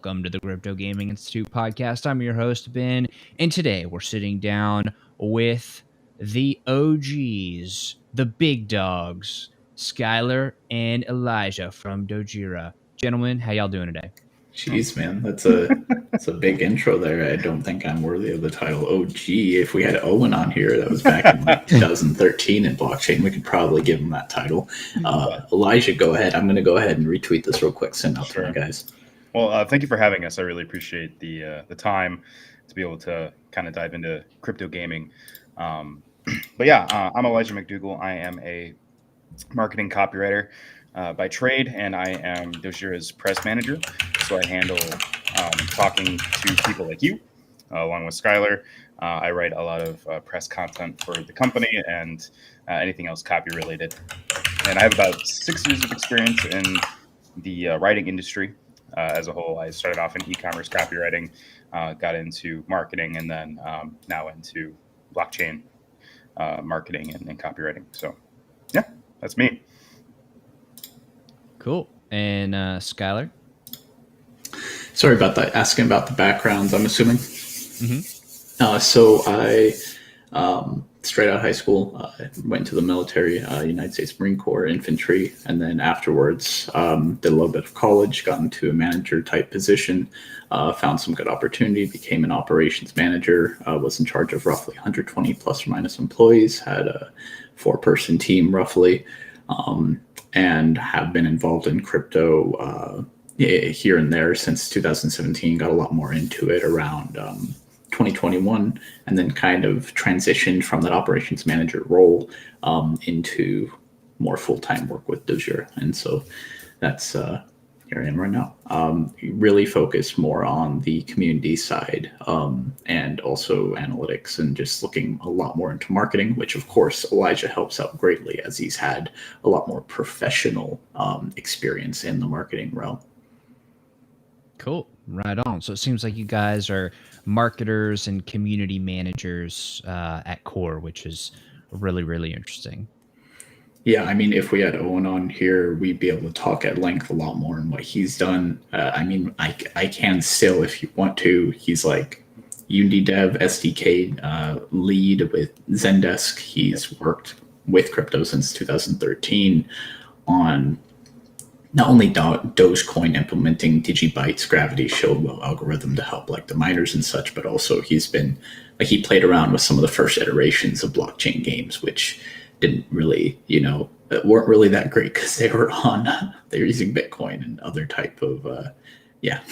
Welcome to the Crypto Gaming Institute podcast. I'm your host, Ben, and today we're sitting down with the OGs, the big dogs, Skyler and Elijah from Dojira. Gentlemen, how y'all doing today? Jeez, man, that's a big intro there. I don't think I'm worthy of the title OG. If we had Owen on here, that was back in like 2013 in blockchain, we could probably give him that title. Elijah, go ahead. I'm going to go ahead and retweet this real quick. Send out to my guys. Well, thank you for having us. I really appreciate the time to be able to kind of dive into crypto gaming. I'm Elijah Mcdougall. I am a marketing copywriter by trade, and I am Dojira's press manager. So I handle talking to people like you, along with Skyler. I write a lot of press content for the company and anything else copy related. And I have about 6 years of experience in the writing industry as a whole. I started off in e-commerce copywriting, got into marketing, and then now into blockchain marketing and copywriting. So, yeah, that's me. Cool. And Skyler? Sorry about that. Asking about the backgrounds, I'm assuming. Mm-hmm. So I, straight out of high school, went to the military, United States Marine Corps infantry, and then afterwards did a little bit of college, got into a manager type position, found some good opportunity, became an operations manager, was in charge of roughly 120 plus or minus employees, had a 4-person team roughly, and have been involved in crypto here and there since 2017. Got a lot more into it around 2021, and then kind of transitioned from that operations manager role into more full-time work with Dojira. And so that's here I am right now. Really focus more on the community side and also analytics, and just looking a lot more into marketing, which of course Elijah helps out greatly as he's had a lot more professional experience in the marketing realm. Cool. Right on. So it seems like you guys are marketers and community managers at core, which is really, really interesting. Yeah, I mean, if we had Owen on here, we'd be able to talk at length a lot more on what he's done. I can still, if you want to. He's like Unity Dev SDK lead with Zendesk. He's worked with crypto since 2013 on not only Dogecoin implementing Digibyte's gravity shield algorithm to help like the miners and such, but also he's been like, he played around with some of the first iterations of blockchain games, which didn't really, weren't really that great because they were using Bitcoin and other type of, Yeah.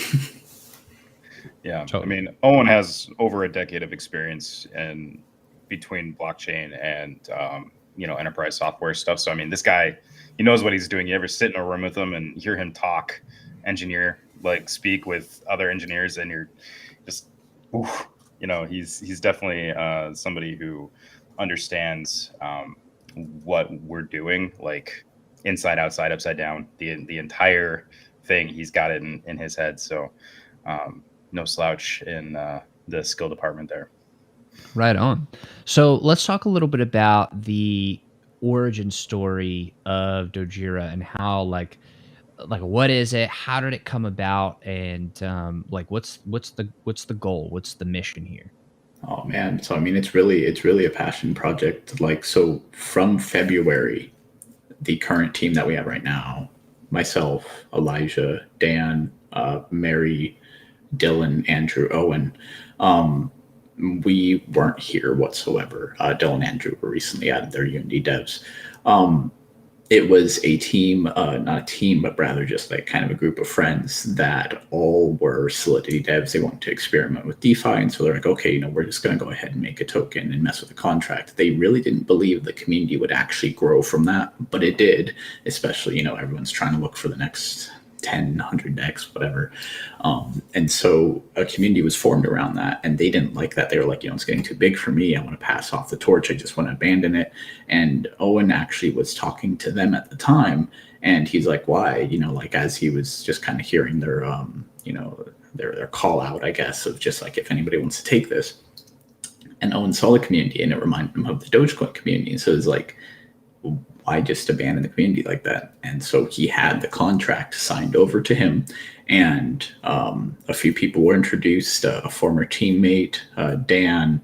I mean, Owen has over a decade of experience in between blockchain and, enterprise software stuff. So, I mean, this guy, he knows what he's doing. You ever sit in a room with him and hear him talk, speak with other engineers, and you're just, he's definitely somebody who understands what we're doing, like inside, outside, upside down, the entire thing. He's got it in his head. So no slouch in the skill department there. Right on. So let's talk a little bit about the origin story of Dojira and how like what is it? How did it come about? And what's the goal? What's the mission here? Oh man, so I mean, it's really a passion project. Like, so from February, the current team that we have right now, myself, Elijah, Dan, Mary, Dylan, Andrew, Owen, we weren't here whatsoever. Dylan and Andrew were recently added, their Unity devs. It was a team, not a team, but rather just like kind of a group of friends that all were Solidity devs. They wanted to experiment with DeFi. And so they're like, okay, we're just going to go ahead and make a token and mess with the contract. They really didn't believe the community would actually grow from that, but it did, especially, everyone's trying to look for the next 10, 100x, whatever. And so a community was formed around that, and they didn't like that. They were like, it's getting too big for me. I want to pass off the torch. I just want to abandon it. And Owen actually was talking to them at the time, and he's like, why? As he was just kind of hearing their, their call out, I guess, of just like, if anybody wants to take this. And Owen saw the community, and it reminded him of the Dogecoin community. So it's like, why just abandon the community like that? And so he had the contract signed over to him, and a few people were introduced, a former teammate, Dan,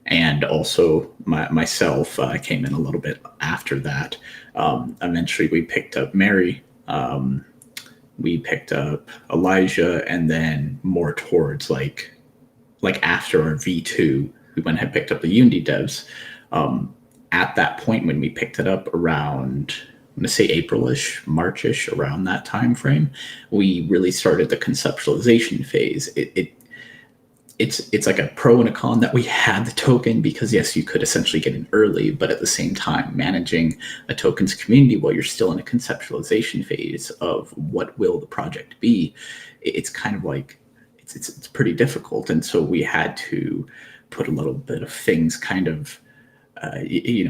and also myself came in a little bit after that. Eventually, we picked up Mary, we picked up Elijah, and then more towards like after our V2, we went and picked up the Unity devs. At that point, when we picked it up around, I'm going to say Aprilish, Marchish, around that time frame, we really started the conceptualization phase. It's like a pro and a con that we had the token, because yes, you could essentially get in early, but at the same time, managing a tokens community while you're still in a conceptualization phase of what will the project be, it's kind of like it's pretty difficult. And so we had to put a little bit of things kind of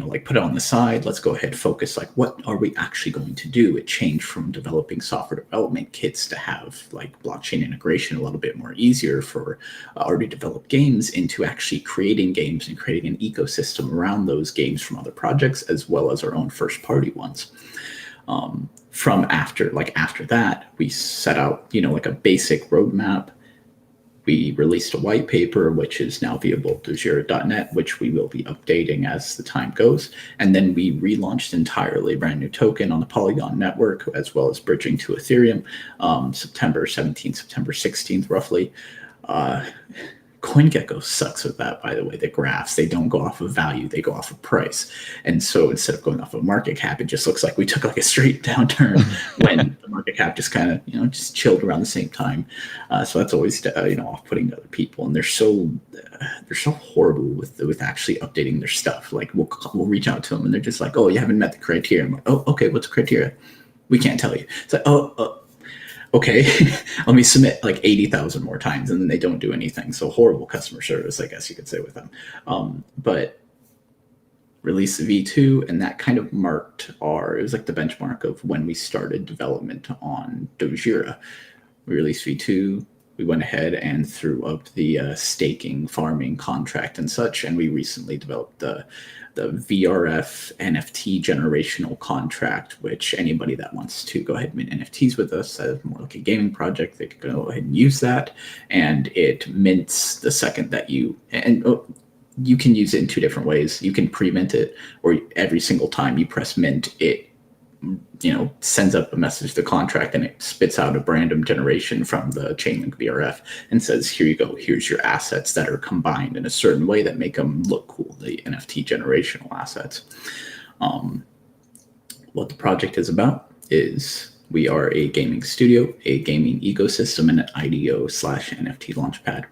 like put it on the side. Let's go ahead, focus, like what are we actually going to do? It changed from developing software development kits to have like blockchain integration a little bit more easier for already developed games, into actually creating games and creating an ecosystem around those games from other projects, as well as our own first party ones. From after that, we set out like a basic roadmap. We released a white paper, which is now viewable at Dojira.net, which we will be updating as the time goes. And then we relaunched entirely brand new token on the Polygon network, as well as bridging to Ethereum, September 17th, September 16th, roughly. CoinGecko sucks with that, by the way. The graphs, they don't go off of value, they go off of price. And so instead of going off of market cap, it just looks like we took like a straight downturn when the market cap just kind of, just chilled around the same time. So that's always, off-putting to other people. And they're so horrible with actually updating their stuff. Like we'll reach out to them and they're just like, oh, you haven't met the criteria. I'm like, oh, okay, what's the criteria? We can't tell you. It's like, okay, let me submit like 80,000 more times, and then they don't do anything. So horrible customer service, I guess you could say, with them. But release the V2, and that kind of marked it was like the benchmark of when we started development on Dojira. We released V2, we went ahead and threw up the staking, farming contract and such, and we recently developed the VRF NFT generational contract, which anybody that wants to go ahead and mint NFTs with us as more like a gaming project, they could go ahead and use that. And it mints the second that you can use it in two different ways. You can pre-mint it, or every single time you press mint, it sends up a message to the contract, and it spits out a random generation from the Chainlink VRF and says, here you go, here's your assets that are combined in a certain way that make them look cool, the NFT generational assets. What the project is about is we are a gaming studio, a gaming ecosystem, and an IDO/NFT launchpad.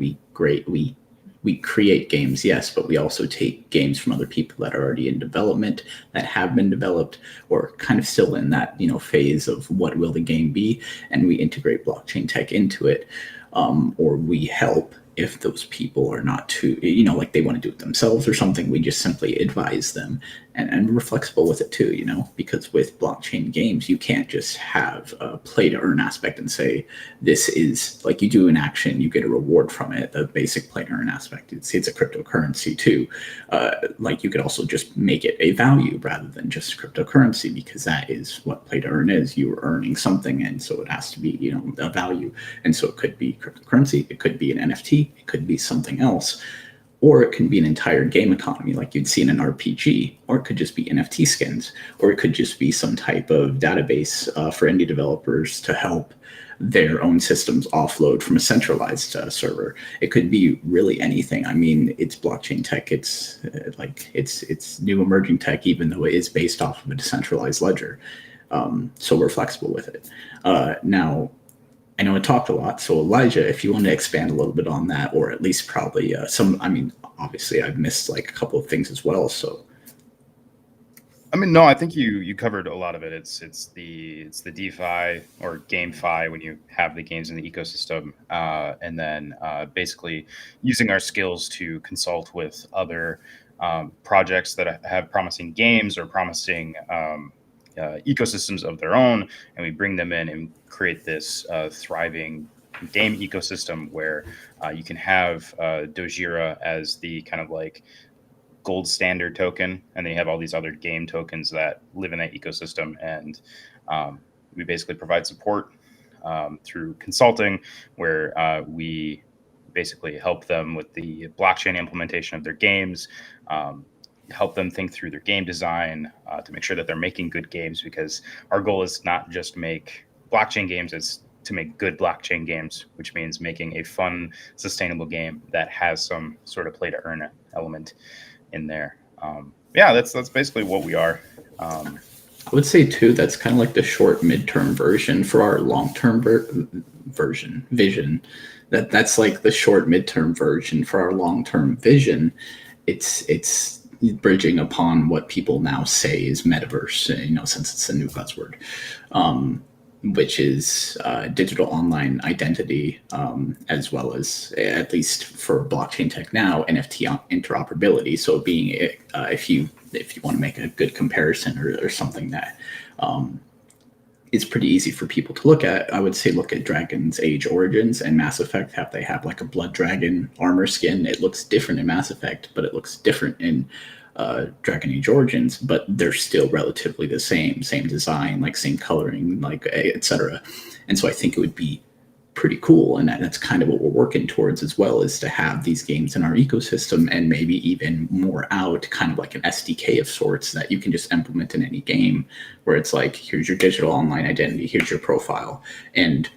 We create games, yes, but we also take games from other people that are already in development, that have been developed, or kind of still in that phase of what will the game be, and we integrate blockchain tech into it, or we help if those people are not too, like they want to do it themselves or something. We just simply advise them, and we're flexible with it too, because with blockchain games, you can't just have a play to earn aspect and say, this is like you do an action, you get a reward from it, the basic play to earn aspect. It's a cryptocurrency too. Like you could also just make it a value rather than just cryptocurrency, because that is what play to earn is. You are earning something, and so it has to be, a value. And so it could be cryptocurrency, it could be an NFT, it could be something else. Or it can be an entire game economy like you'd see in an RPG, or it could just be NFT skins, or it could just be some type of database for indie developers to help their own systems offload from a centralized server. It could be really anything. I mean, it's blockchain tech. It's it's new emerging tech, even though it is based off of a decentralized ledger. So we're flexible with it. Now, I know I talked a lot, so Elijah, if you want to expand a little bit on that, or at least probably obviously I've missed like a couple of things as well. So, no, I think you covered a lot of it. It's the DeFi or GameFi, when you have the games in the ecosystem, and then basically using our skills to consult with other projects that have promising games or promising ecosystems of their own, and we bring them in and create this thriving game ecosystem where you can have Dojira as the kind of like gold standard token, and then you have all these other game tokens that live in that ecosystem, and we basically provide support through consulting, where we basically help them with the blockchain implementation of their games, help them think through their game design to make sure that they're making good games, because our goal is not just make blockchain games, it's to make good blockchain games, which means making a fun, sustainable game that has some sort of play to earn element in there. Yeah, that's basically what we are. I would say too, that's kind of like the short midterm version for our long-term vision. That's like the short midterm version for our long-term vision. It's bridging upon what people now say is metaverse, since it's a new buzzword, which is digital online identity, as well as, at least for blockchain tech now, NFT interoperability. So being, if you want to make a good comparison or something that is pretty easy for people to look at, I would say look at Dragon's Age Origins and Mass Effect. They have like a blood dragon armor skin. It looks different in Mass Effect, but it looks different in Dragon Age Origins, but they're still relatively the same design, like same coloring, like etc. And so I think it would be pretty cool, and that's kind of what we're working towards as well, is to have these games in our ecosystem, and maybe even more out, kind of like an SDK of sorts that you can just implement in any game, where it's like, here's your digital online identity, here's your profile. And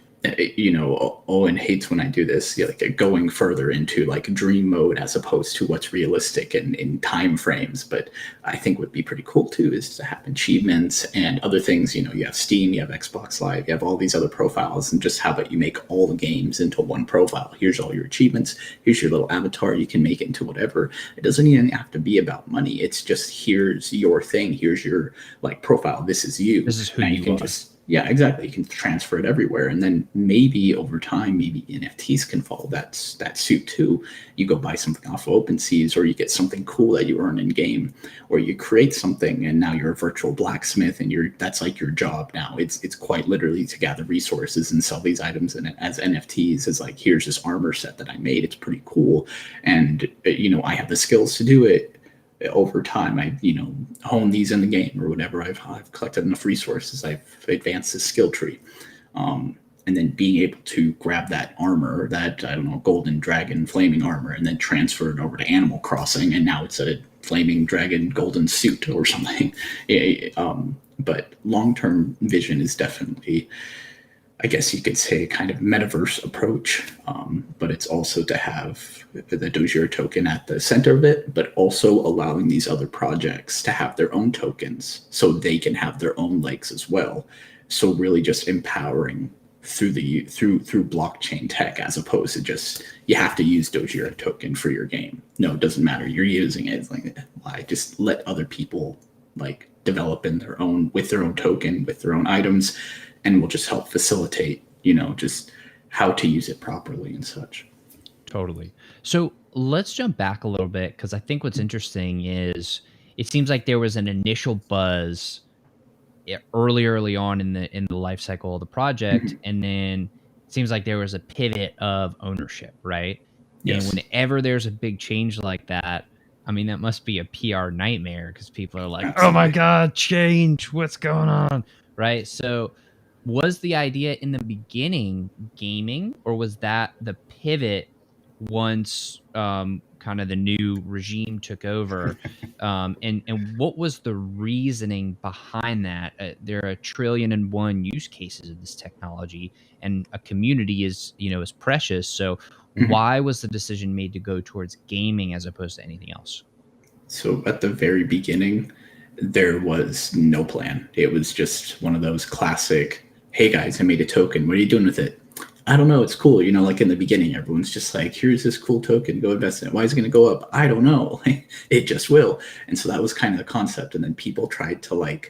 Owen hates when I do this, like going further into like dream mode as opposed to what's realistic and in time frames. But I think would be pretty cool too is to have achievements and other things. You have Steam, you have Xbox Live, you have all these other profiles, and just how about you make all the games into one profile? Here's all your achievements. Here's your little avatar. You can make it into whatever. It doesn't even have to be about money. It's just, here's your thing. Here's your like profile. This is you. This is who you can are. Yeah, exactly. You can transfer it everywhere. And then maybe over time, maybe NFTs can follow that suit too. You go buy something off of OpenSeas, or you get something cool that you earn in game, or you create something and now you're a virtual blacksmith, and that's like your job now. It's quite literally to gather resources and sell these items and as NFTs. Is like, here's this armor set that I made. It's pretty cool. And, I have the skills to do it. Over time, I hone these in the game or whatever. I've collected enough resources. I've advanced the skill tree, and then being able to grab that armor, that golden dragon flaming armor, and then transfer it over to Animal Crossing, and now it's a flaming dragon golden suit or something. But long-term vision is definitely, I guess you could say, kind of metaverse approach, but it's also to have the Dojira token at the center of it, but also allowing these other projects to have their own tokens so they can have their own legs as well. So really just empowering through blockchain tech, as opposed to just, you have to use Dojira token for your game. No, it doesn't matter. You're using it. It's like, why just let other people like develop with their own token, with their own items, and we'll just help facilitate, just how to use it properly and such. Totally. So let's jump back a little bit, because I think what's interesting is it seems like there was an initial buzz early on in the life cycle of the project, and then it seems like there was a pivot of ownership, right? Yes. And whenever there's a big change like that, I mean, that must be a PR nightmare, because people are like, absolutely. Oh my God, change, what's going on, right? So was the idea in the beginning gaming, or was that the pivot once kind of the new regime took over? And what was the reasoning behind that? There are 1,000,000,001 use cases of this technology, and a community is precious. So why was the decision made to go towards gaming as opposed to anything else? So at the very beginning, there was no plan. It was just one of those classic, hey guys, I made a token. What are you doing with it? I don't know. It's cool. Like in the beginning, everyone's just like, here's this cool token. Go invest in it. Why is it going to go up? I don't know. It just will. And so that was kind of the concept. And then people tried to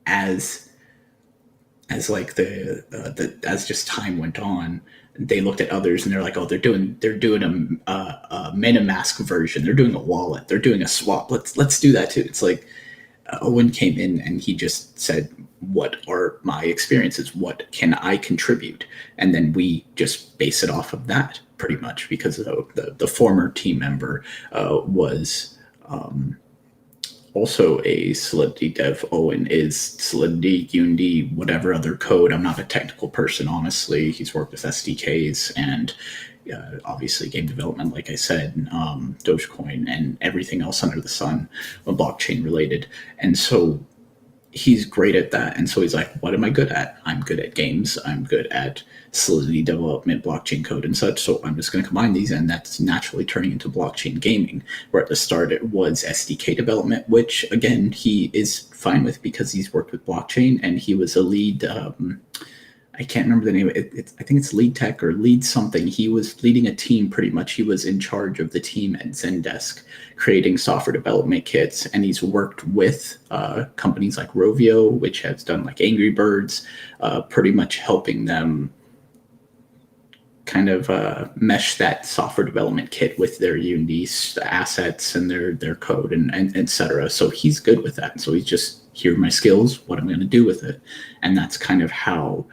as just time went on, they looked at others and they're like, oh, they're doing a MetaMask version. They're doing a wallet. They're doing a swap. Let's do that too. It's like, Owen came in and he just said, what are my experiences? What can I contribute? And then we just base it off of that pretty much, because the former team member was also a Solidity dev. Owen is Solidity, Unity, whatever other code. I'm not a technical person, honestly. He's worked with SDKs and obviously game development, like I said, Dogecoin and everything else under the sun, blockchain related. And so he's great at that. And so he's like, what am I good at? I'm good at games. I'm good at Solidity development, blockchain code and such. So I'm just going to combine these, and that's naturally turning into blockchain gaming, where at the start it was SDK development, which again, he is fine with because he's worked with blockchain and he was a lead, I can't remember the name. I think it's lead tech or lead something. He was leading a team pretty much. He was in charge of the team at Zendesk, creating software development kits. And he's worked with companies like Rovio, which has done like Angry Birds, pretty much helping them kind of mesh that software development kit with their Unity assets and their code and et cetera. So he's good with that. So he's just, here are my skills, what I'm going to do with it. And that's kind of how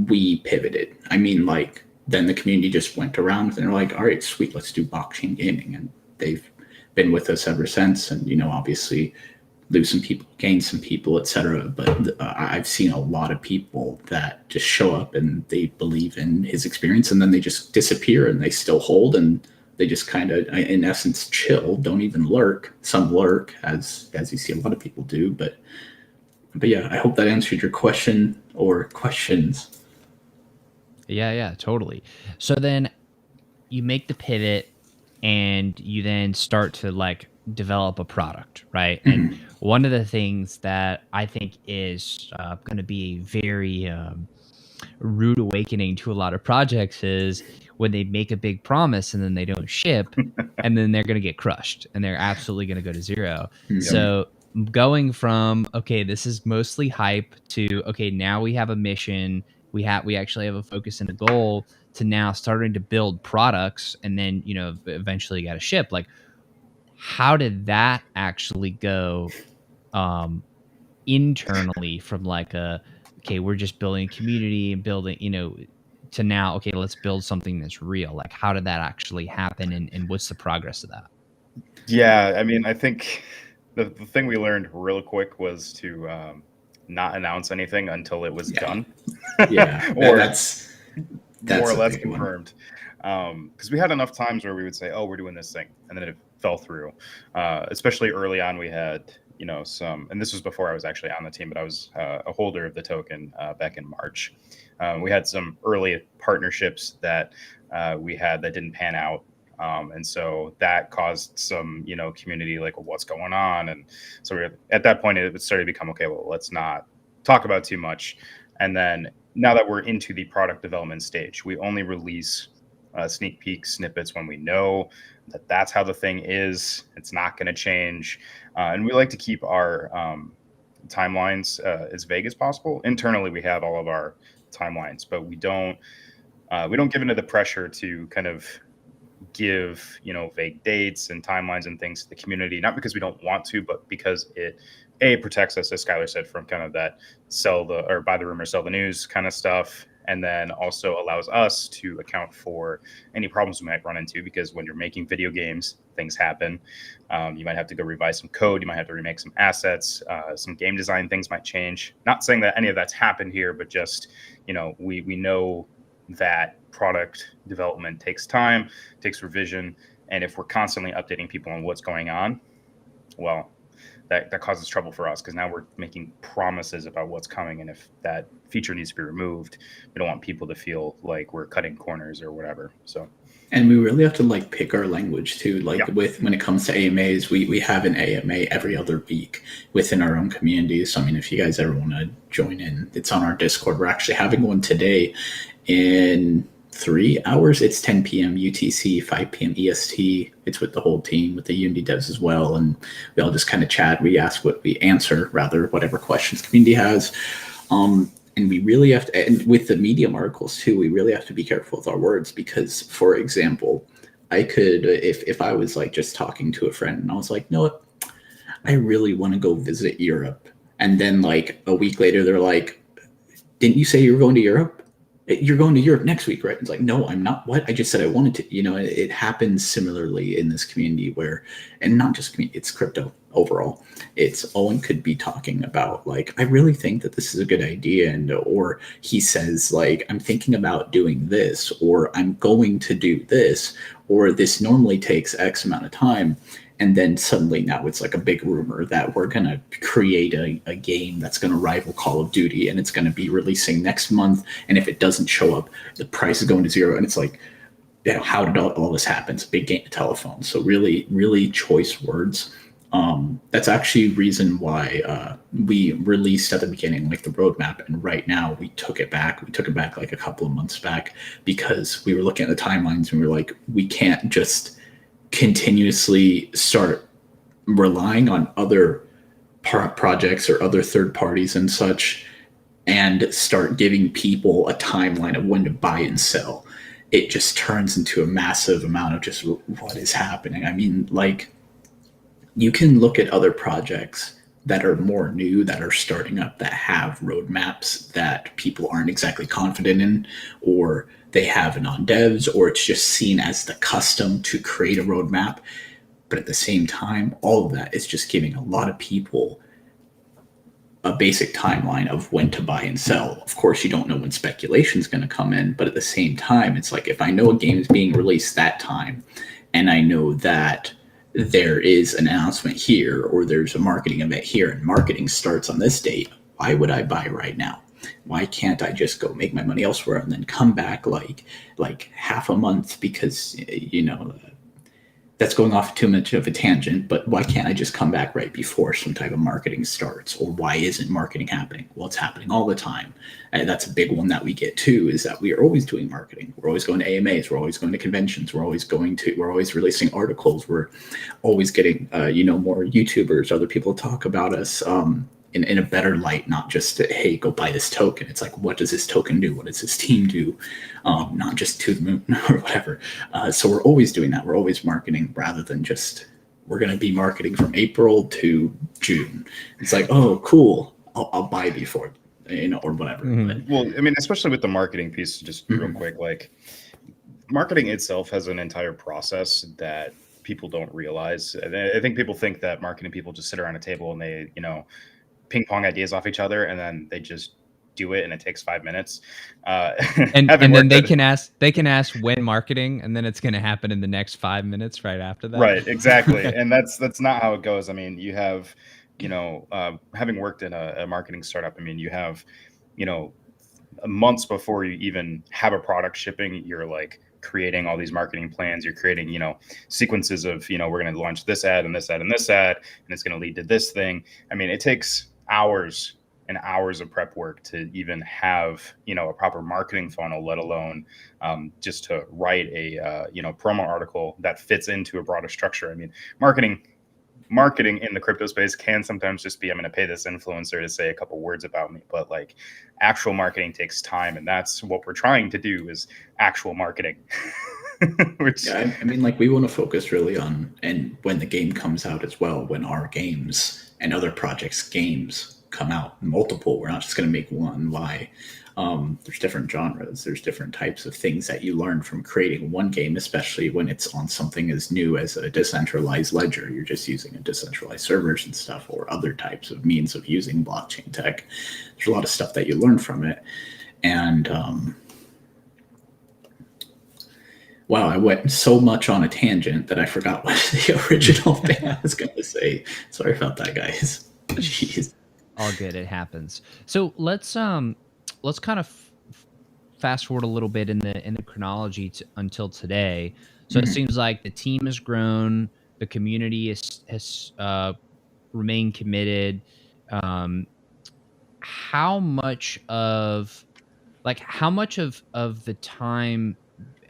we pivoted. I mean, like, then the community just went around and they're like, all right, sweet, let's do blockchain gaming. And they've been with us ever since. And, you know, obviously lose some people, gain some people, etc. But I've seen a lot of people that just show up and they believe in his experience and then they just disappear and they still hold and they just kind of, in essence, chill, don't even lurk. Some lurk, as you see a lot of people do. But yeah, I hope that answered your question or questions. Yeah, totally. So then you make the pivot and you then start to like develop a product, right? Mm-hmm. And one of the things that I think is going to be a very rude awakening to a lot of projects is when they make a big promise and then they don't ship and then they're going to get crushed and they're absolutely going to go to zero. Mm-hmm. So going from, okay, this is mostly hype to, okay, now we have a mission, we actually have a focus and a goal, to now starting to build products and then, you know, eventually got to ship. Like, how did that actually go internally from like okay, we're just building a community and building, you know, to now, okay, let's build something that's real? Like, how did that actually happen and what's the progress of that? Yeah, I mean, I think the thing we learned real quick was to not announce anything until it was done. Yeah, or that's more or less confirmed. Because we had enough times where we would say, oh, we're doing this thing, and then it fell through. Especially early on, we had, you know, some, and this was before I was actually on the team, but I was a holder of the token back in March. We had some early partnerships that we had that didn't pan out. And so that caused some, you know, community, like, well, what's going on? And so at that point, it started to become, okay, well, let's not talk about too much. And then now that we're into the product development stage, we only release sneak peek snippets when we know that that's how the thing is. It's not going to change. And we like to keep our timelines as vague as possible. Internally, we have all of our timelines, but we don't give into the pressure to kind of give, you know, vague dates and timelines and things to the community, not because we don't want to, but because it protects us, as Skyler said, from kind of that buy the rumor, sell the news kind of stuff. And then also allows us to account for any problems we might run into, because when you're making video games, things happen. You might have to go revise some code. You might have to remake some assets. Some game design things might change. Not saying that any of that's happened here, but just, you know, we know that product development takes time, takes revision. And if we're constantly updating people on what's going on, well, that causes trouble for us, because now we're making promises about what's coming. And if that feature needs to be removed, we don't want people to feel like we're cutting corners or whatever. So, and we really have to like pick our language too. Like when it comes to AMAs, we have an AMA every other week within our own community. So I mean, if you guys ever want to join in, it's on our Discord. We're actually having one today in 3 hours. It's 10 p.m. UTC, 5 p.m. EST. It's with the whole team, with the Unity devs as well. And we all just kind of chat. We answer whatever questions community has. And we really have to, and with the Medium articles too, we really have to be careful with our words, because, for example, I could, if I was like just talking to a friend and I was like, no, what, I really want to go visit Europe. And then like a week later, they're like, didn't you say you were going to Europe? You're going to Europe next week, right? It's like, no, I'm not. What? I just said I wanted to. It happens similarly in this community where, and not just community, it's crypto overall. It's Owen could be talking about like, I really think that this is a good idea, or he says like, I'm thinking about doing this, or I'm going to do this, or this normally takes X amount of time. And then suddenly now it's like a big rumor that we're going to create a game that's going to rival Call of Duty, and it's going to be releasing next month. And if it doesn't show up, the price is going to zero. And it's like, how did all this happen? It's a big game of telephone. So really, really choice words. That's actually reason why we released at the beginning like the roadmap, and right now we took it back. We took it back like a couple of months back because we were looking at the timelines and we were like, we can't just continuously start relying on other projects or other third parties and such, and start giving people a timeline of when to buy and sell. It just turns into a massive amount of just what is happening. I mean, like, you can look at other projects that are more new, that are starting up, that have roadmaps that people aren't exactly confident in, or they have it on devs, or it's just seen as the custom to create a roadmap. But at the same time, all of that is just giving a lot of people a basic timeline of when to buy and sell. Of course, you don't know when speculation is going to come in, but at the same time, it's like, if I know a game is being released that time, and I know that there is an announcement here, or there's a marketing event here, and marketing starts on this date, why would I buy right now? Why can't I just go make my money elsewhere and then come back like half a month? Because that's going off too much of a tangent, but why can't I just come back right before some type of marketing starts? Or why isn't marketing happening? Well, it's happening all the time. And that's a big one that we get too, is that we are always doing marketing. We're always going to AMAs. We're always going to conventions. We're always releasing articles. We're always getting, more YouTubers, other people talk about us, in a better light, not just hey, go buy this token. It's like, what does this token do? What does this team do? Not just to the moon or whatever. So we're always doing that. We're always marketing, rather than just, we're going to be marketing from April to June. It's like, oh, cool, I'll buy before, or whatever. Mm-hmm. But, well, I mean, especially with the marketing piece, just real quick, like, marketing itself has an entire process that people don't realize. I think people think that marketing people just sit around a table and they, ping pong ideas off each other, and then they just do it, and it takes 5 minutes. And then they can ask when marketing, and then it's going to happen in the next 5 minutes right after that. Right, exactly. And that's not how it goes. I mean, you have, having worked in a marketing startup, I mean, you have, months before you even have a product shipping, you're like creating all these marketing plans. You're creating, sequences of, we're going to launch this ad and this ad and this ad, and it's going to lead to this thing. I mean, it takes hours and hours of prep work to even have, a proper marketing funnel, let alone just to write a, promo article that fits into a broader structure. I mean, marketing in the crypto space can sometimes just be, I'm going to pay this influencer to say a couple words about me, but like, actual marketing takes time, and that's what we're trying to do, is actual marketing. Yeah, I mean, like, we want to focus really on, and when the game comes out as well, when our games and other projects' games come out, multiple, we're not just going to make one. Why? There's different genres, there's different types of things that you learn from creating one game, especially when it's on something as new as a decentralized ledger. You're just using a decentralized servers and stuff, or other types of means of using blockchain tech. There's a lot of stuff that you learn from it. And wow, I went so much on a tangent that I forgot what the original thing I was going to say. Sorry about that, guys. Jeez. All good, it happens. So let's kind of fast forward a little bit in the chronology until today. So it seems like the team has grown, the community has remained committed. How much of the time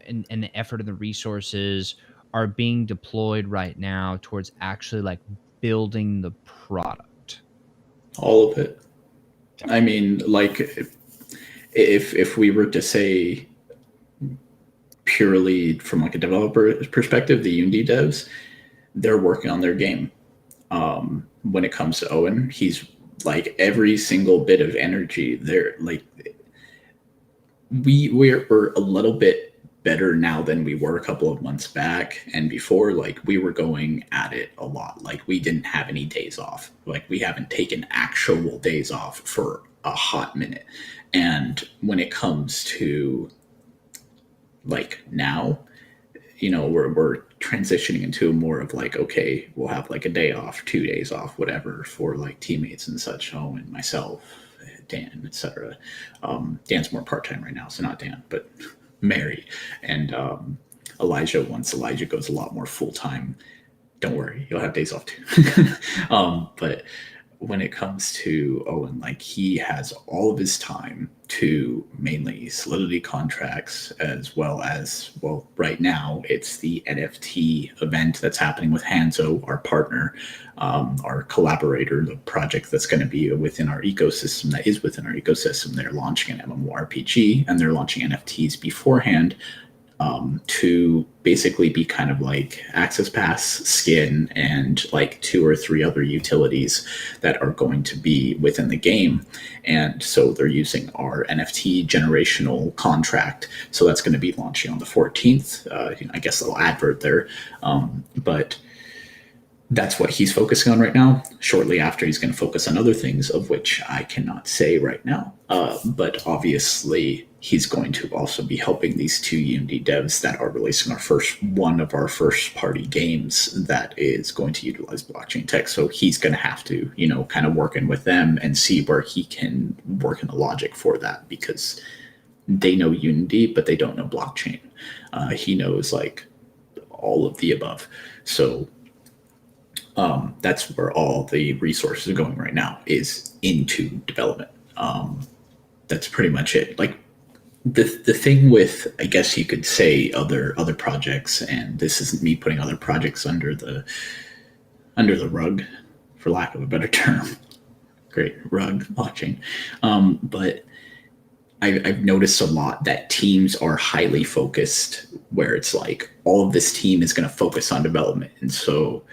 and the effort and the resources are being deployed right now towards actually like building the product? All of it. I mean, like, if we were to say purely from like a developer perspective, the Unity devs, they're working on their game. When it comes to Owen, he's like, every single bit of energy, they're like, we're a little bit better now than we were a couple of months back, and before, like, we were going at it a lot. Like, we didn't have any days off. Like, we haven't taken actual days off for a hot minute. And when it comes to like now, we're transitioning into more of like, okay, we'll have like a day off, 2 days off, whatever, for like teammates and such. Oh, and myself, Dan, etc. Dan's more part-time right now, so not Dan, but Mary and Elijah. Once Elijah goes a lot more full-time, don't worry, you'll have days off too. But when it comes to Owen, like, he has all of his time to mainly Solidity contracts, as well as, well, right now it's the NFT event that's happening with Hanzo, our partner, our collaborator, the project that's going to be within our ecosystem, that is within our ecosystem. They're launching an MMORPG and they're launching NFTs beforehand, to basically be kind of like access pass, skin, and like 2 or 3 other utilities that are going to be within the game. And so they're using our NFT generational contract. So that's going to be launching on the 14th. I guess a little advert there. But that's what he's focusing on right now. Shortly after, he's going to focus on other things, of which I cannot say right now. But obviously, he's going to also be helping these 2 Unity devs that are releasing one of our first party games that is going to utilize blockchain tech. So he's going to have to, kind of work in with them and see where he can work in the logic for that, because they know Unity, but they don't know blockchain. He knows like all of the above. So that's where all the resources are going right now, is into development. That's pretty much it. Like, the thing with, I guess you could say, other projects, and this isn't me putting other projects under the rug, for lack of a better term. Great rug blockchain. But I've noticed a lot that teams are highly focused, where it's like all of this team is going to focus on development. And so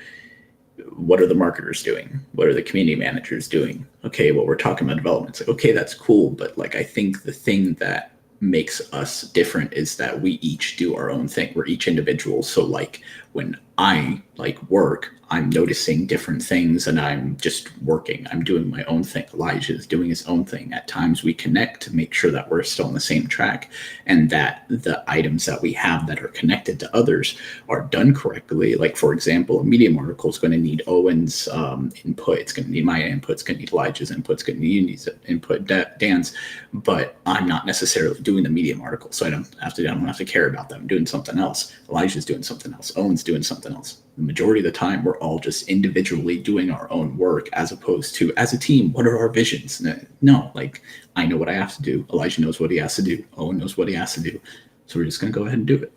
what are the marketers doing? What are the community managers doing? Okay, well, we're talking about development. It's like, okay, that's cool. But like, I think the thing that makes us different is that we each do our own thing. We're each individuals. So like, when I like work, I'm noticing different things and I'm just working. I'm doing my own thing. Elijah is doing his own thing. At times we connect to make sure that we're still on the same track, and that the items that we have that are connected to others are done correctly. Like, for example, a Medium article is going to need Owen's input. It's going to need my input. It's going to need Elijah's input. It's going to need Unity's input, Dan's. But I'm not necessarily doing the Medium article, so I don't have to care about them. I'm doing something else. Elijah's doing something else. Owen's doing something else. The majority of the time, we're all just individually doing our own work, as opposed to, as a team, what are our visions? No, like, I know what I have to do. Elijah knows what he has to do. Owen knows what he has to do. So we're just going to go ahead and do it.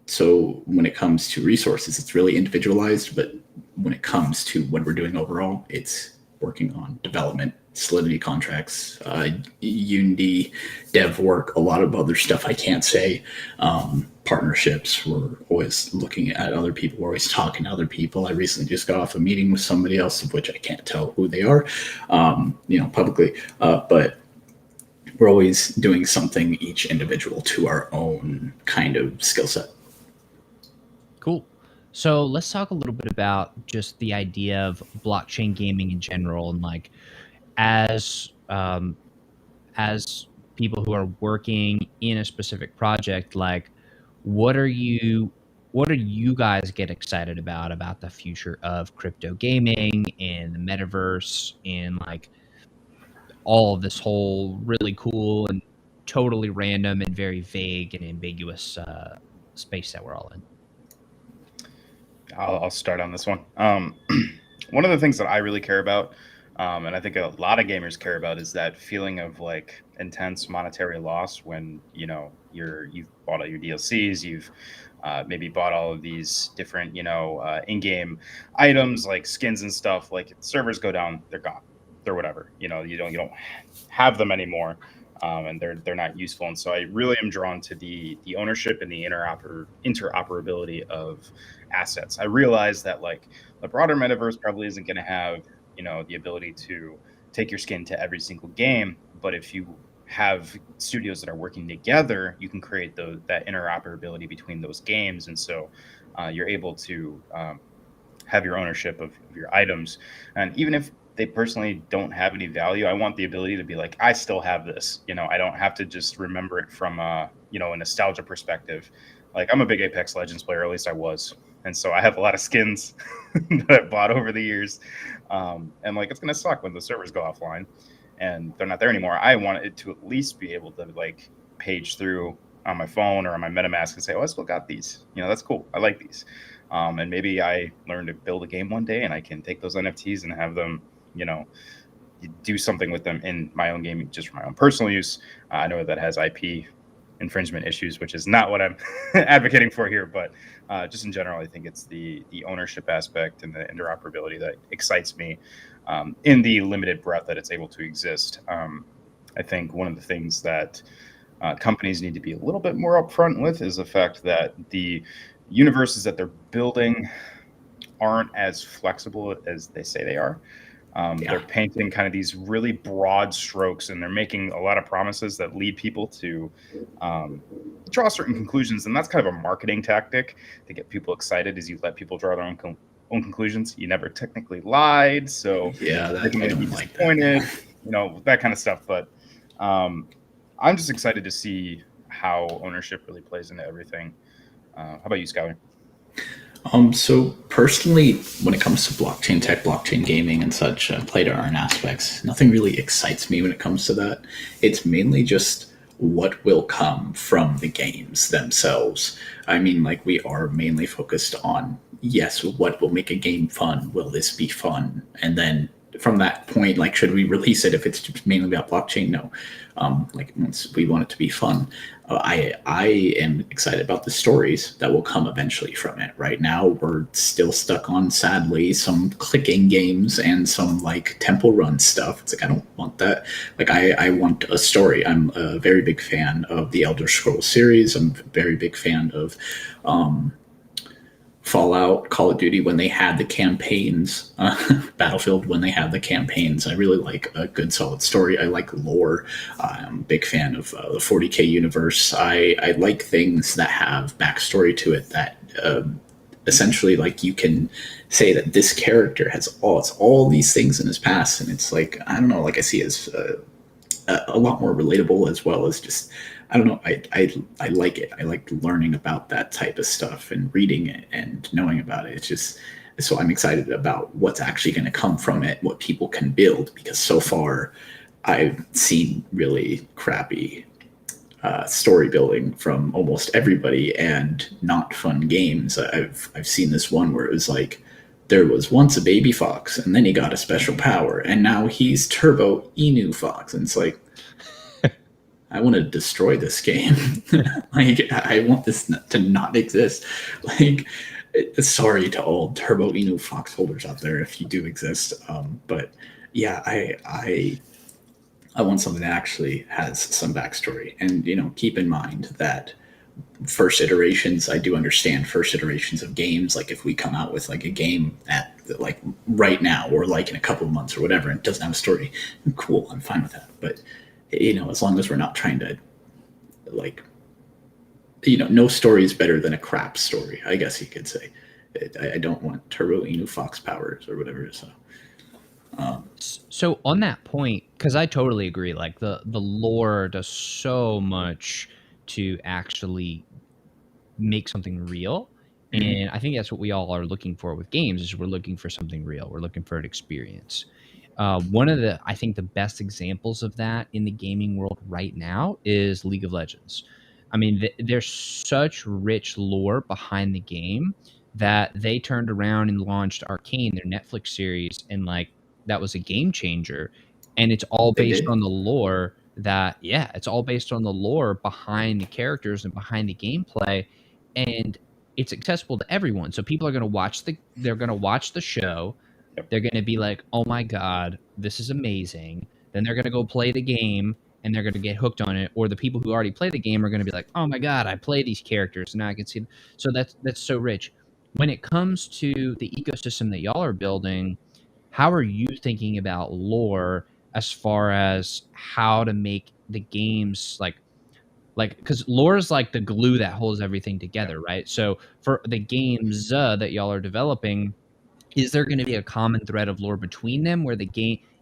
So when it comes to resources, it's really individualized. But when it comes to what we're doing overall, it's working on development, Solidity contracts, Unity dev work, a lot of other stuff I can't say. Partnerships, we're always looking at other people, we're always talking to other people. I recently just got off a meeting with somebody else, of which I can't tell who they are, publicly, but we're always doing something, each individual, to our own kind of skill set. Cool. So let's talk a little bit about just the idea of blockchain gaming in general, and like, as people who are working in a specific project, like, what are you guys get excited about the future of crypto gaming and the metaverse, and like all of this whole really cool and totally random and very vague and ambiguous space that we're all in? I'll start on this one. One of the things that I really care about, and I think a lot of gamers care about, is that feeling of like intense monetary loss when you've bought all your DLCs, you've maybe bought all of these different in-game items like skins and stuff. Like, if the servers go down, they're gone, they're whatever. You don't have them anymore. And they're not useful. And so I really am drawn to the ownership and the interoperability of assets. I realize that like the broader metaverse probably isn't going to have the ability to take your skin to every single game, but if you have studios that are working together, you can create that interoperability between those games, and so you're able to have your ownership of your items. And even if they personally don't have any value, I want the ability to be like, I still have this. I don't have to just remember it from a nostalgia perspective. Like, I'm a big Apex Legends player, or at least I was, and so I have a lot of skins that I've bought over the years. And like, it's gonna suck when the servers go offline and they're not there anymore. I want it to at least be able to like page through on my phone or on my MetaMask and say, oh, I still got these. That's cool. I like these. And maybe I learn to build a game one day and I can take those NFTs and have them, do something with them in my own game, just for my own personal use. I know that has IP infringement issues, which is not what I'm advocating for here, but just in general, I think it's the ownership aspect and the interoperability that excites me in the limited breadth that it's able to exist. I think one of the things that companies need to be a little bit more upfront with is the fact that the universes that they're building aren't as flexible as they say they are. They're painting kind of these really broad strokes, and they're making a lot of promises that lead people to draw certain conclusions. And that's kind of a marketing tactic to get people excited, as you let people draw their own conclusions. You never technically lied, so they can be disappointed, that kind of stuff. But I'm just excited to see how ownership really plays into everything. How about you, Skyler? So personally, when it comes to blockchain tech, blockchain gaming and such, play-to-earn aspects, nothing really excites me when it comes to that. It's mainly just what will come from the games themselves. I mean, like, we are mainly focused on, yes, what will make a game fun? Will this be fun? And then from that point, like, should we release it if it's just mainly about blockchain? No. Like, once we want it to be fun, I am excited about the stories that will come eventually from it. Right now, we're still stuck on, sadly, some clicking games and some like temple run stuff. It's like, I don't want that. Like, I want a story. I'm a very big fan of the Elder Scrolls series. I'm a very big fan of Fallout, Call of Duty when they had the campaigns, Battlefield when they had the campaigns. I really like a good solid story. I like lore. I'm a big fan of the 40K universe. I like things that have backstory to it that essentially, like, you can say that this character has all these things in his past, and it's like, I don't know, like, I see it as a lot more relatable, as well as just, I don't know, I like it. I like learning about that type of stuff and reading it and knowing about it. It's just, so I'm excited about what's actually going to come from it, what people can build, because so far I've seen really crappy story building from almost everybody and not fun games. I've seen this one where it was like, there was once a baby fox and then he got a special power and now he's Turbo Inu Fox. And it's like, I want to destroy this game. Like, I want this to not exist. Like, sorry to all Turbo Inu Fox holders out there if you do exist. But yeah, I want something that actually has some backstory. And, keep in mind that first iterations, I do understand first iterations of games. Like, if we come out with like a game at like right now or like in a couple of months or whatever, and it doesn't have a story, cool, I'm fine with that. But as long as we're not trying to, like, no story is better than a crap story, I guess you could say. I don't want Turbo Inu Fox powers or whatever. So on that point, because I totally agree, like the lore does so much to actually make something real. And I think that's what we all are looking for with games, is we're looking for something real. We're looking for an experience. One of the, I think, the best examples of that in the gaming world right now is League of Legends. I mean, there's such rich lore behind the game that they turned around and launched Arcane, their Netflix series, and like, that was a game changer. And it's all based on the lore it's all based on the lore behind the characters and behind the gameplay. And it's accessible to everyone. So people are going to watch the show. They're going to be like, oh my God, this is amazing. Then they're going to go play the game and they're going to get hooked on it. Or the people who already play the game are going to be like, oh my God, I play these characters and now I can see them. So that's so rich. When it comes to the ecosystem that y'all are building, how are you thinking about lore as far as how to make the games like because lore is like the glue that holds everything together, right? So for the games that y'all are developing, is there going to be a common thread of lore between them where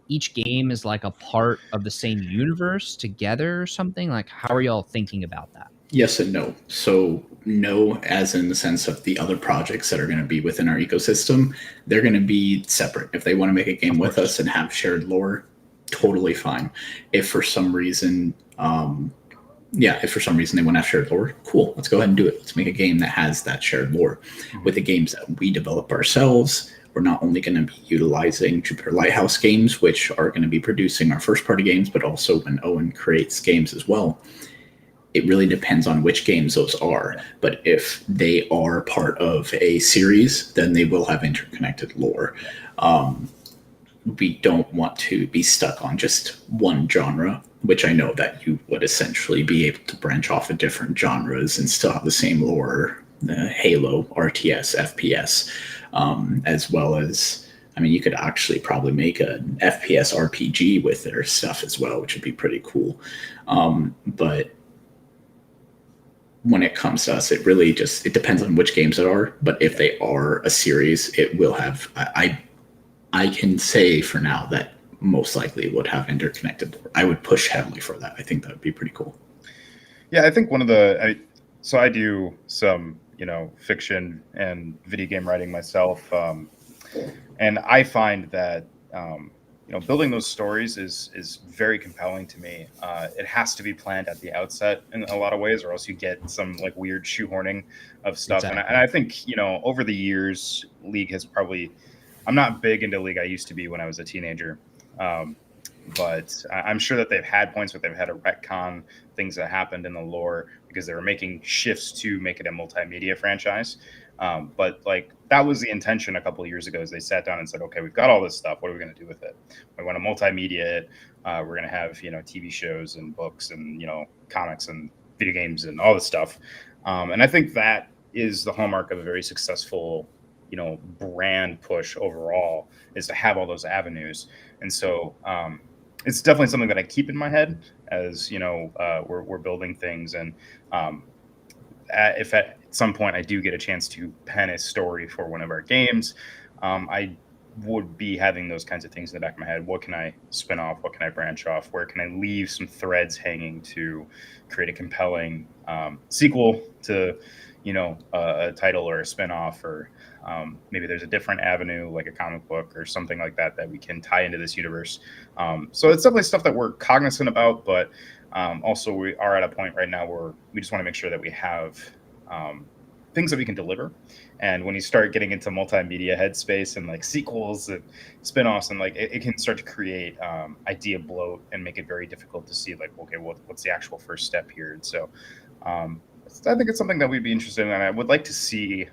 each game is like a part of the same universe together or something? Like, how are y'all thinking about that? Yes and no. So no, as in the sense of the other projects that are going to be within our ecosystem, they're going to be separate. If they want to make a game with us and have shared lore, totally fine. If for some reason, if for some reason they want to have shared lore, cool. Let's go ahead and do it. Let's make a game that has that shared lore. With the games that we develop ourselves, we're not only going to be utilizing Jupiter Lighthouse games, which are going to be producing our first party games, but also when Owen creates games as well. It really depends on which games those are. But if they are part of a series, then they will have interconnected lore. We don't want to be stuck on just one genre, which I know that you would essentially be able to branch off of different genres and still have the same lore, Halo, RTS, FPS, as well as, I mean, you could actually probably make an FPS RPG with their stuff as well, which would be pretty cool. But when it comes to us, it really just, it depends on which games it are. But if they are a series, it will have, I can say for now that most likely would have interconnected lore. I would push heavily for that. I think that would be pretty cool. Yeah, I think one of the, so I do some, fiction and video game writing myself. And I find that, building those stories is very compelling to me. It has to be planned at the outset in a lot of ways, or else you get some like weird shoehorning of stuff. Exactly. And I think, over the years, League has probably, I'm not big into League. I used to be when I was a teenager. But I'm sure that they've had points where they've had to retcon things that happened in the lore because they were making shifts to make it a multimedia franchise. But like that was the intention a couple of years ago, is they sat down and said, okay, we've got all this stuff. What are we going to do with it? We want to multimedia it. We're going to have, TV shows and books and, comics and video games and all this stuff. And I think that is the hallmark of a very successful, brand push overall, is to have all those avenues. And so it's definitely something that I keep in my head as, we're building things. And if at some point I do get a chance to pen a story for one of our games, I would be having those kinds of things in the back of my head. What can I spin off? What can I branch off? Where can I leave some threads hanging to create a compelling sequel to, a title or a spinoff, or maybe there's a different avenue like a comic book or something like that that we can tie into this universe. So it's definitely stuff that we're cognizant about, but also we are at a point right now where we just want to make sure that we have things that we can deliver. And when you start getting into multimedia headspace and like sequels and spinoffs, and like it can start to create idea bloat and make it very difficult to see like, okay, what's the actual first step here? And so I think it's something that we'd be interested in. And I would like to see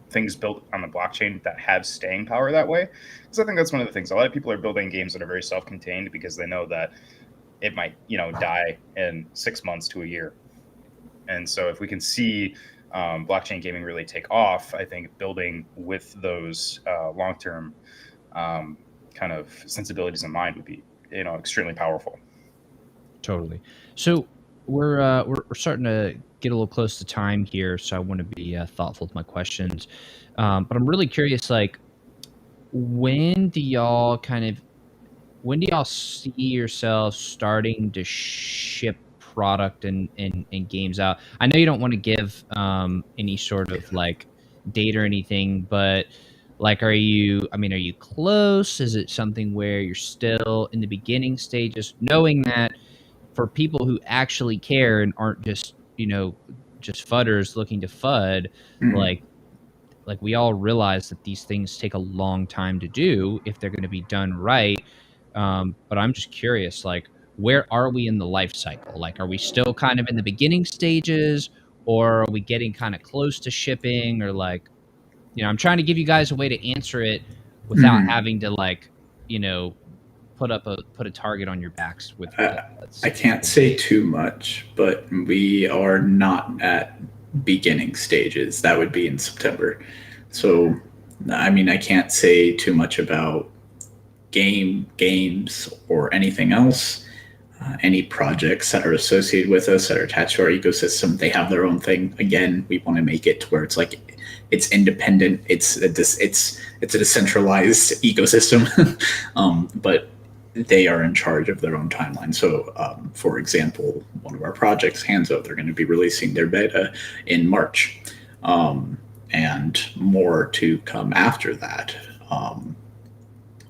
things built on the blockchain that have staying power that way. Because I think that's one of the things. A lot of people are building games that are very self-contained because they know that it might, die in 6 months to a year. And so if we can see blockchain gaming really take off, I think building with those long-term kind of sensibilities in mind would be, extremely powerful. Totally. So we're starting to get a little close to time here, so I want to be thoughtful with my questions. But I'm really curious, like, when do y'all see yourselves starting to ship product and games out? I know you don't want to give any sort of like date or anything, but like, are you close? Is it something where you're still in the beginning stages, knowing that for people who actually care and aren't just, just fudders looking to FUD, like we all realize that these things take a long time to do if they're going to be done right. But I'm just curious, like, where are we in the life cycle? Like, are we still kind of in the beginning stages, or are we getting kind of close to shipping? Or like, I'm trying to give you guys a way to answer it without having to like, put a target on your backs with. I can't say too much, but we are not at beginning stages. That would be in September. So, I can't say too much about games or anything else. any projects that are associated with us that are attached to our ecosystem, they have their own thing. Again, we want to make it to where it's like it's independent. It's a decentralized ecosystem, but they are in charge of their own timeline. So, for example, one of our projects, Hanzo, they're going to be releasing their beta in March, and more to come after that.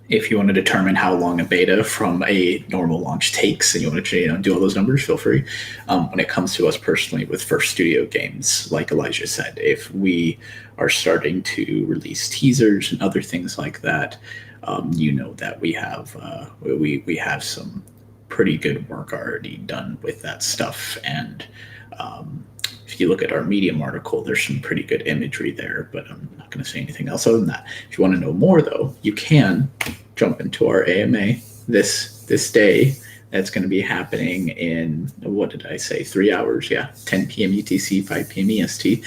If you want to determine how long a beta from a normal launch takes and you want to do all those numbers, feel free. When it comes to us personally with first studio games, like Elijah said, if we are starting to release teasers and other things like that, that we have some pretty good work already done with that stuff. And if you look at our Medium article, there's some pretty good imagery there, but I'm not going to say anything else other than that. If you want to know more, though, you can jump into our AMA this day. That's going to be happening in, what did I say, 3 hours? Yeah, 10 p.m. UTC, 5 p.m. EST.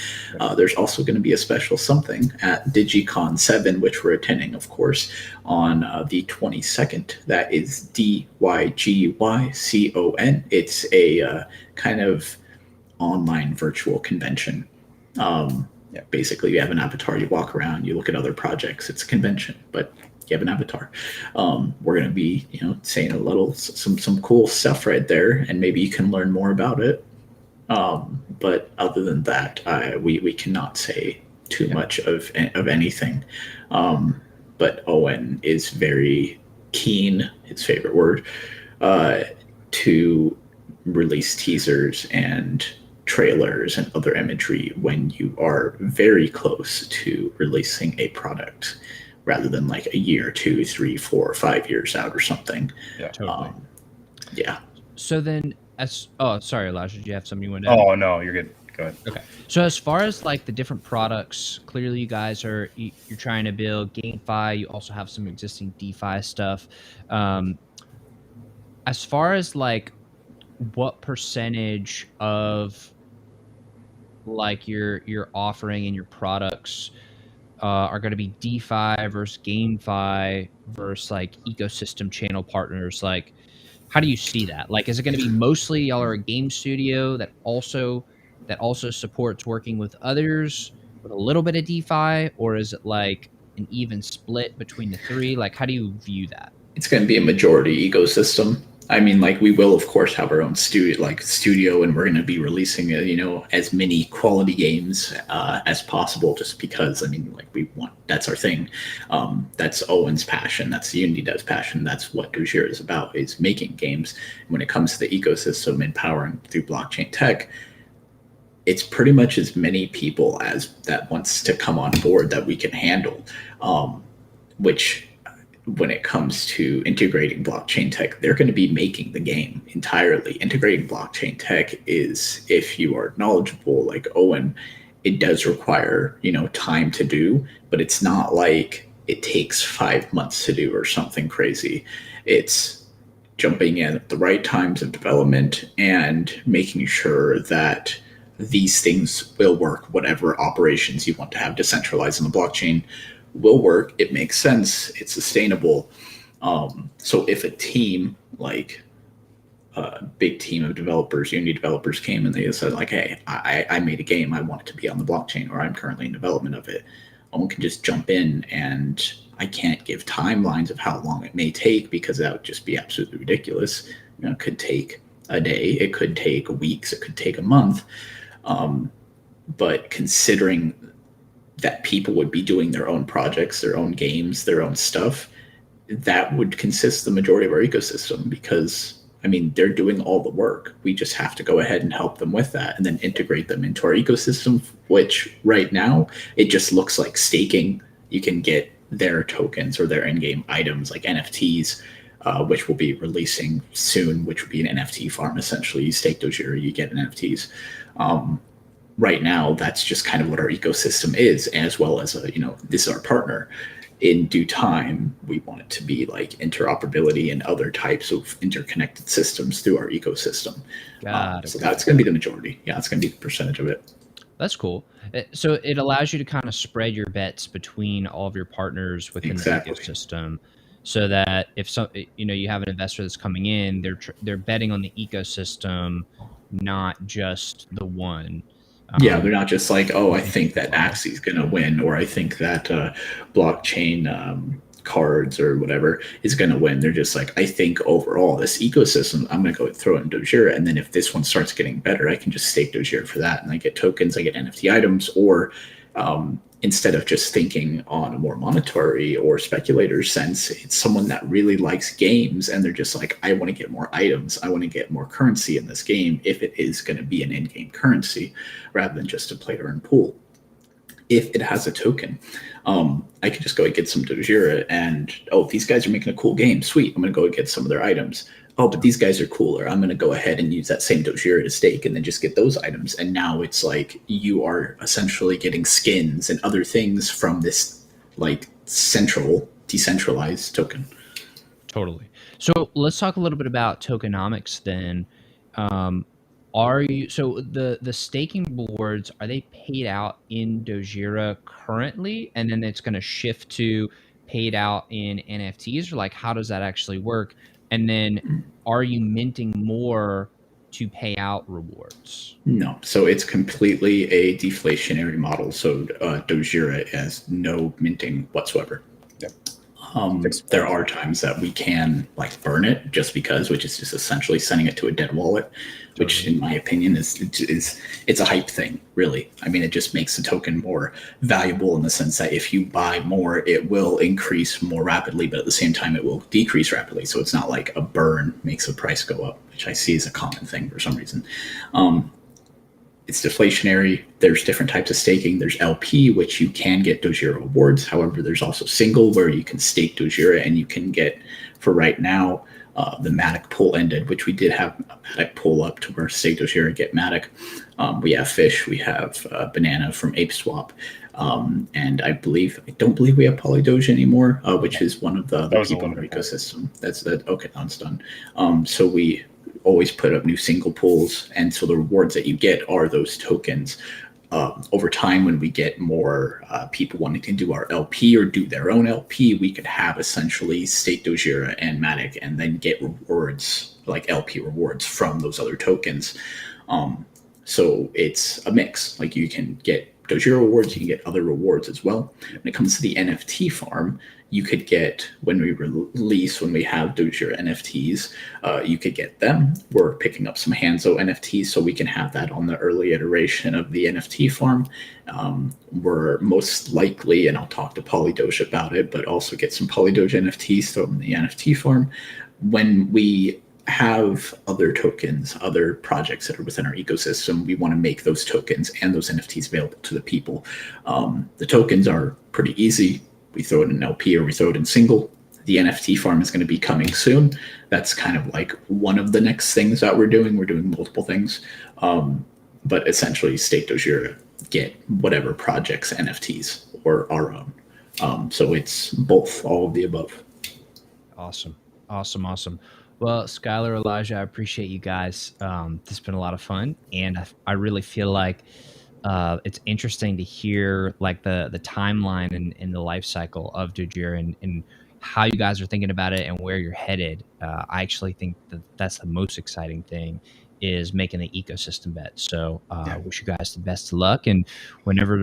There's also going to be a special something at DigiCon 7, which we're attending, of course, on the 22nd. That is DYGYCON. It's a kind of online virtual convention. Basically, you have an avatar, you walk around, you look at other projects. It's a convention, but you have an avatar. We're going to be, saying some cool stuff right there, and maybe you can learn more about it. But other than that, we cannot say too much of anything. But Owen is very keen, his favorite word, to release teasers and trailers and other imagery when you are very close to releasing a product, rather than like a year, 2, 3, 4, 5 years out or something. Yeah, totally. Yeah. So then, sorry, Elijah, did you have something you wanted to add? Oh no, you're good. Go ahead. Okay. So as far as like the different products, clearly you guys you're trying to build GameFi. You also have some existing DeFi stuff. As far as like what percentage of like your offering and your products are going to be DeFi versus GameFi versus like ecosystem channel partners? Like, how do you see that? Like, is it going to be mostly y'all are a game studio that also supports working with others with a little bit of DeFi, or is it like an even split between the three? Like, how do you view that? It's going to be a majority ecosystem. I mean, like, we will, of course, have our own studio, and we're going to be releasing, as many quality games as possible, just because, I mean, like, that's our thing. That's Owen's passion. That's Unity Dev's passion. That's what Dojira is about, is making games. When it comes to the ecosystem, empowering through blockchain tech, it's pretty much as many people as that wants to come on board that we can handle, which, when it comes to integrating blockchain tech, they're going to be making the game entirely. Integrating blockchain tech is, if you are knowledgeable like Owen, it does require, time to do, but it's not like it takes 5 months to do or something crazy. It's jumping in at the right times of development and making sure that these things will work, whatever operations you want to have decentralized in the blockchain will work. It makes sense. It's sustainable. So if a team, like a big team of developers, Unity developers, came and they said like, hey, I made a game, I want it to be on the blockchain, or I'm currently in development of it, one can just jump in, and I can't give timelines of how long it may take, because that would just be absolutely ridiculous. It could take a day, it could take weeks, it could take a month. But considering that people would be doing their own projects, their own games, their own stuff, that would consist the majority of our ecosystem, because, I mean, they're doing all the work. We just have to go ahead and help them with that and then integrate them into our ecosystem, which right now, it just looks like staking. You can get their tokens or their in-game items like NFTs, which we'll be releasing soon, which would be an NFT farm. Essentially, you stake Dojira, you get NFTs. Right now, that's just kind of what our ecosystem is, as well as, this is our partner. In due time, we want it to be like interoperability and other types of interconnected systems through our ecosystem. So that's going to be the majority. Yeah, it's going to be the percentage of it. That's cool. So it allows you to kind of spread your bets between all of your partners within the ecosystem. so that if some, you have an investor that's coming in, they're betting on the ecosystem, not just the one. Yeah, they're not just like, oh, I Which think that Axie is going to win, or I think that blockchain cards or whatever is going to win. They're just like, I think overall this ecosystem, I'm going to go throw it in Dojira, and then if this one starts getting better, I can just stake Dojira for that, and I get tokens, I get NFT items, or instead of just thinking on a more monetary or speculator sense, it's someone that really likes games and they're just like, I want to get more items. I want to get more currency in this game if it is going to be an in-game currency rather than just a play to earn pool. If it has a token, I could just go and get some Dojira and, oh, these guys are making a cool game. Sweet. I'm going to go and get some of their items. Oh, but these guys are cooler. I'm going to go ahead and use that same Dojira to stake and then just get those items. And now it's like you are essentially getting skins and other things from this like decentralized token. Totally. So let's talk a little bit about tokenomics then. So the staking rewards, are they paid out in Dojira currently, and then it's going to shift to paid out in NFTs, or like how does that actually work? And then are you minting more to pay out rewards? No, so it's completely a deflationary model. So Dojira has no minting whatsoever. Yep. There are times that we can like burn it just because, which is just essentially sending it to a dead wallet, which in my opinion is it's a hype thing, really. I mean, it just makes the token more valuable in the sense that if you buy more, it will increase more rapidly, but at the same time, it will decrease rapidly. So it's not like a burn makes the price go up, which I see as a common thing for some reason. It's deflationary. There's different types of staking. There's LP, which you can get Dojira rewards. However, there's also single, where you can stake Dojira and you can get, for right now, the Matic pool ended, which we did have a Matic pool up to where stake Dojira, get Matic. We have Fish, we have Banana from ApeSwap. And I don't believe we have Polydoja anymore, which is one of the other people in our ecosystem. Okay, that's done. So we always put up new single pools, and so the rewards that you get are those tokens. Over time, when we get more people wanting to do our LP or do their own LP, we could have essentially stake Dojira and Matic and then get rewards, like LP rewards from those other tokens. So it's a mix. Like you can get Dojira rewards, you can get other rewards as well. When it comes to the NFT farm, you could get, when we have Dojira NFTs, you could get them. We're picking up some Hanzo NFTs, so we can have that on the early iteration of the NFT farm. We're most likely, and I'll talk to Polydoja about it, but also get some Polydoja NFTs, throw them in the NFT farm. When we have other tokens, other projects that are within our ecosystem, we want to make those tokens and those NFTs available to the people. The tokens are pretty easy. We throw it in LP or we throw it in single. The NFT farm is going to be coming soon. That's kind of like one of the next things that we're doing. We're doing multiple things, but essentially stake Dojira, get whatever projects, NFTs, or our own. So it's both, all of the above. Awesome. Well, Skyler, Elijah, I appreciate you guys. This has been a lot of fun, and I really feel like it's interesting to hear like the timeline and the life cycle of Dojira and how you guys are thinking about it and where you're headed. I actually think that's the most exciting thing, is making the ecosystem bet. So wish you guys the best of luck, and whenever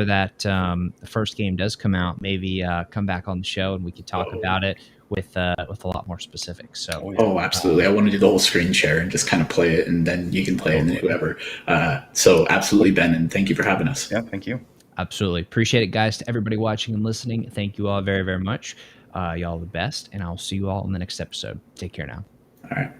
that the first game does come out, maybe come back on the show and we could talk about it with a lot more specifics. So absolutely. I want to do the whole screen share and just kind of play it, and then you can play it and whoever. So absolutely, Ben, and thank you for having us. Yeah, thank you. Absolutely. Appreciate it, guys. To everybody watching and listening, thank you all very, very much. Y'all are the best, and I'll see you all in the next episode. Take care now. All right.